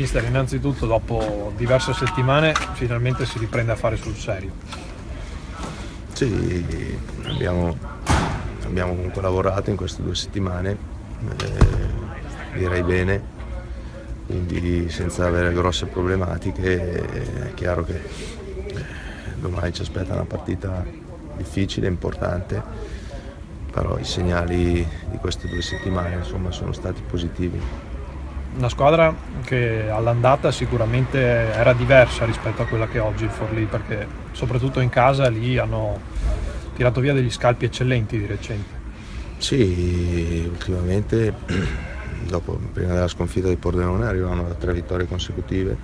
mister, innanzitutto dopo diverse settimane finalmente si riprende a fare sul serio. Sì, abbiamo comunque lavorato in queste 2 settimane, direi bene, quindi senza avere grosse problematiche. È chiaro che domani ci aspetta una partita difficile, importante, però i segnali di queste 2 settimane insomma sono stati positivi. Una squadra che all'andata sicuramente era diversa rispetto a quella che è oggi il Forlì, perché soprattutto in casa lì hanno tirato via degli scalpi eccellenti di recente. Sì, ultimamente prima della sconfitta di Pordenone arrivavano da 3 vittorie consecutive,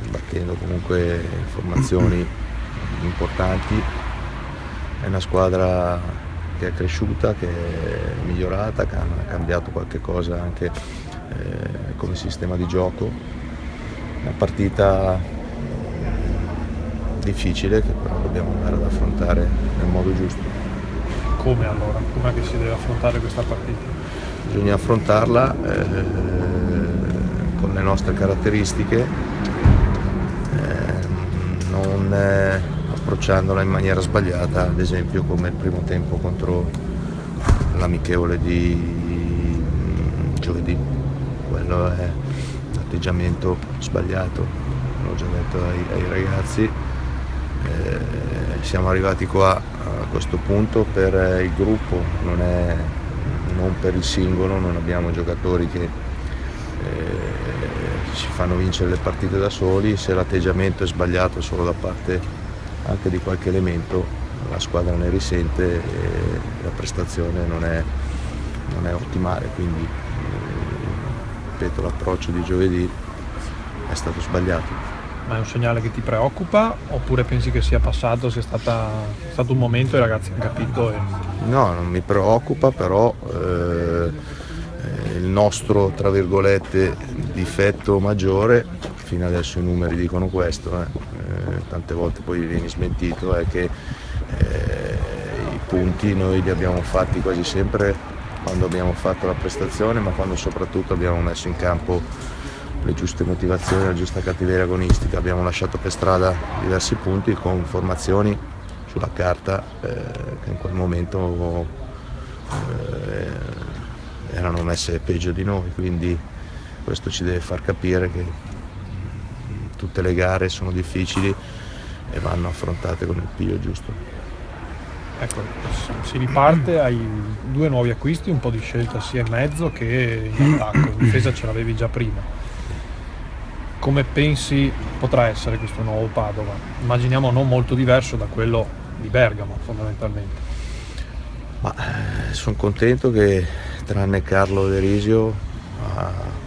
battendo comunque formazioni importanti. È una squadra che è cresciuta, che è migliorata, che ha cambiato qualche cosa anche come sistema di gioco. Una partita difficile che però dobbiamo andare ad affrontare nel modo giusto. Come allora? Com'è che si deve affrontare questa partita? Bisogna affrontarla con le nostre caratteristiche, non approcciandola in maniera sbagliata, ad esempio come il primo tempo contro l'amichevole di giovedì. Quello è un atteggiamento sbagliato, l'ho già detto ai ragazzi. Siamo arrivati qua a questo punto per il gruppo, non per il singolo. Non abbiamo giocatori che ci fanno vincere le partite da soli. Se l'atteggiamento è sbagliato solo da parte anche di qualche elemento, la squadra ne risente e la prestazione non è ottimale, quindi ripeto, l'approccio di giovedì è stato sbagliato. Ma è un segnale che ti preoccupa oppure pensi che sia passato, sia stato un momento e i ragazzi hanno capito? No, non mi preoccupa, però il nostro, tra virgolette, difetto maggiore, fino adesso i numeri dicono questo, tante volte poi vieni smentito, è che i punti noi li abbiamo fatti quasi sempre quando abbiamo fatto la prestazione, ma quando soprattutto abbiamo messo in campo le giuste motivazioni, la giusta cattiveria agonistica. Abbiamo lasciato per strada diversi punti con formazioni sulla carta che in quel momento erano messe peggio di noi, quindi questo ci deve far capire che tutte le gare sono difficili e vanno affrontate con il piglio giusto. Ecco, si riparte, hai 2 nuovi acquisti, un po' di scelta sia in mezzo che in attacco, in difesa ce l'avevi già prima. Come pensi potrà essere questo nuovo Padova? Immaginiamo non molto diverso da quello di Bergamo fondamentalmente. Ma sono contento che tranne Carlo Derisio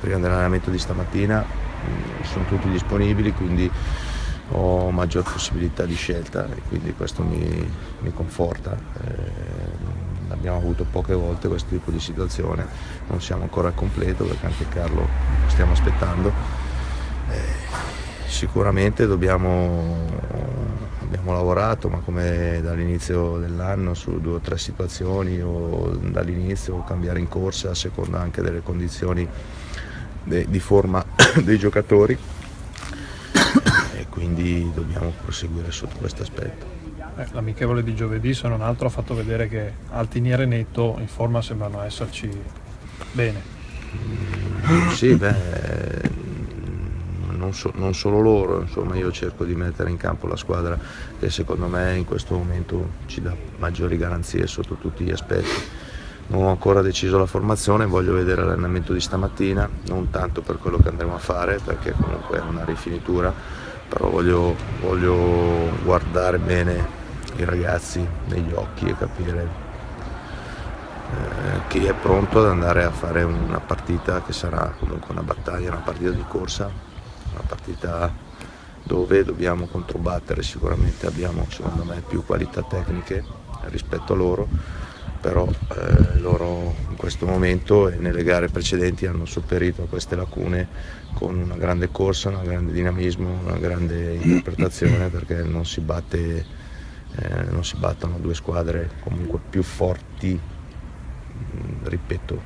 prima dell'allenamento di stamattina sono tutti disponibili, quindi ho maggior possibilità di scelta e quindi questo mi conforta. Abbiamo avuto poche volte questo tipo di situazione, non siamo ancora al completo perché anche Carlo lo stiamo aspettando. Sicuramente abbiamo lavorato, ma come dall'inizio dell'anno, su 2 o 3 situazioni, o dall'inizio cambiare in corsa a seconda anche delle condizioni di forma dei giocatori, e quindi dobbiamo proseguire sotto questo aspetto. L'amichevole di giovedì, se non altro, ha fatto vedere che Altiniere e Netto in forma sembrano esserci bene. Sì, non solo loro, insomma io cerco di mettere in campo la squadra che secondo me in questo momento ci dà maggiori garanzie sotto tutti gli aspetti. Non ho ancora deciso la formazione, voglio vedere l'allenamento di stamattina, non tanto per quello che andremo a fare perché comunque è una rifinitura, però voglio guardare bene i ragazzi negli occhi e capire chi è pronto ad andare a fare una partita che sarà comunque una battaglia, una partita di corsa, una partita dove dobbiamo controbattere. Sicuramente abbiamo, secondo me, più qualità tecniche rispetto a loro, però loro in questo momento e nelle gare precedenti hanno sopperito a queste lacune con una grande corsa, un grande dinamismo, una grande interpretazione, perché non si battono 2 squadre comunque più forti ripeto,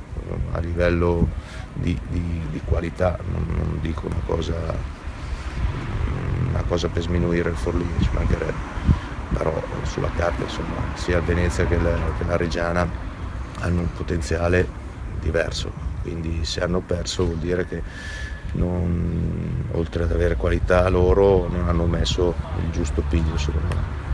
a livello di qualità non dico una cosa per sminuire il Forlì, ci mancherebbe, però sulla carta insomma sia il Venezia che la Reggiana hanno un potenziale diverso, quindi se hanno perso vuol dire che oltre ad avere qualità loro non hanno messo il giusto piglio secondo me.